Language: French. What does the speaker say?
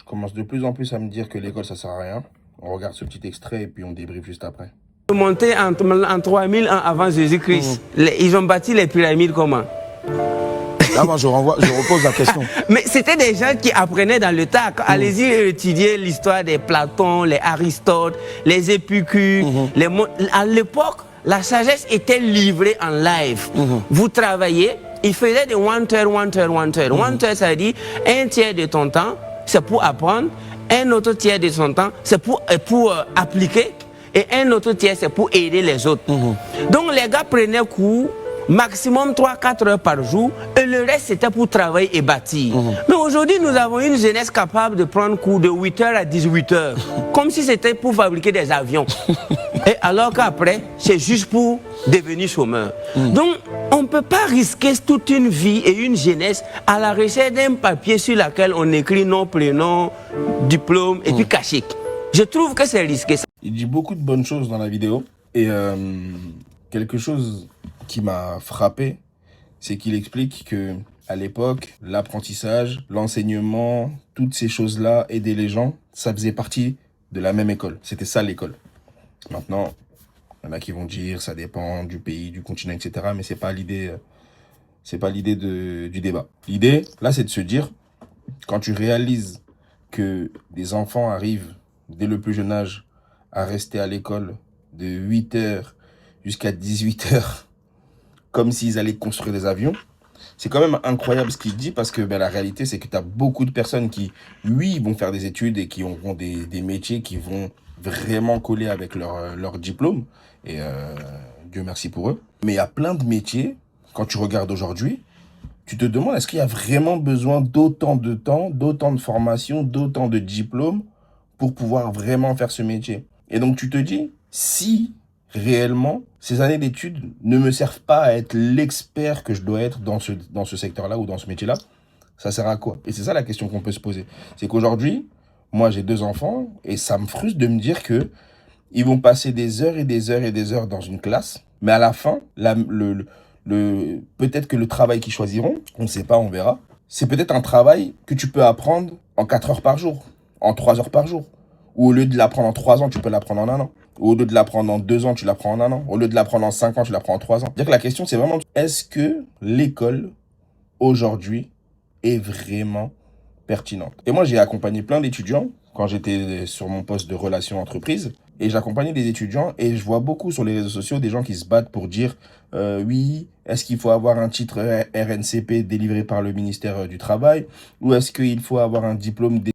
Je commence de plus en plus à me dire que l'école, ça sert à rien. On regarde ce petit extrait et puis on débriefe juste après. Monté en 3000 ans avant Jésus-Christ. Ils ont bâti les pyramides comment? Là, je repose la question. Mais c'était des gens qui apprenaient dans le tas. Allez-y étudier l'histoire des Platon, les Aristote, les Épicures. À l'époque, la sagesse était livrée en live. Vous travaillez, ils faisaient des one third. One third, ça veut dire un tiers de ton temps, c'est pour apprendre. Un autre tiers de son temps, c'est pour appliquer. Et un autre tiers, c'est pour aider les autres. Donc les gars prenaient cours maximum 3-4 heures par jour et le reste c'était pour travailler et bâtir. Mais aujourd'hui nous avons une jeunesse capable de prendre cours de 8h à 18h comme si c'était pour fabriquer des avions. Et alors qu'après c'est juste pour devenir chômeur. Donc on ne peut pas risquer toute une vie et une jeunesse à la recherche d'un papier sur lequel on écrit nom, prénom, diplôme et puis cachet. Je trouve que c'est risqué. Il dit beaucoup de bonnes choses dans la vidéo et quelque chose qui m'a frappé, c'est qu'il explique que à l'époque, l'apprentissage, l'enseignement, toutes ces choses-là, aider les gens, ça faisait partie de la même école. C'était ça l'école. Maintenant, il y en a qui vont dire ça dépend du pays, du continent, etc. Mais c'est pas l'idée, du débat. L'idée, là, c'est de se dire, quand tu réalises que des enfants arrivent dès le plus jeune âge à rester à l'école de 8h jusqu'à 18h, comme s'ils allaient construire des avions. C'est quand même incroyable ce qu'il dit parce que la réalité, c'est que tu as beaucoup de personnes qui, oui, vont faire des études et qui auront des métiers qui vont vraiment coller avec leur diplôme. Et Dieu merci pour eux. Mais il y a plein de métiers, quand tu regardes aujourd'hui, tu te demandes est-ce qu'il y a vraiment besoin d'autant de temps, d'autant de formation, d'autant de diplômes pour pouvoir vraiment faire ce métier. Et donc tu te dis, si réellement, ces années d'études ne me servent pas à être l'expert que je dois être dans ce secteur-là ou dans ce métier-là, ça sert à quoi? Et c'est ça la question qu'on peut se poser. C'est qu'aujourd'hui, moi j'ai 2 enfants et ça me frustre de me dire que ils vont passer des heures et des heures et des heures dans une classe, mais à la fin, peut-être que le travail qu'ils choisiront, on ne sait pas, on verra, c'est peut-être un travail que tu peux apprendre en 4 heures par jour, en 3 heures par jour. Ou au lieu de l'apprendre en 3 ans, tu peux l'apprendre en 1 an. Ou au lieu de l'apprendre en 2 ans, tu l'apprends en 1 an. Au lieu de l'apprendre en 5 ans, tu l'apprends en 3 ans. C'est-à-dire que la question, c'est vraiment, est-ce que l'école, aujourd'hui, est vraiment pertinente? Et moi, j'ai accompagné plein d'étudiants quand j'étais sur mon poste de relations entreprises. Et j'accompagnais des étudiants et je vois beaucoup sur les réseaux sociaux des gens qui se battent pour dire oui, est-ce qu'il faut avoir un titre RNCP délivré par le ministère du Travail ou est-ce qu'il faut avoir un diplôme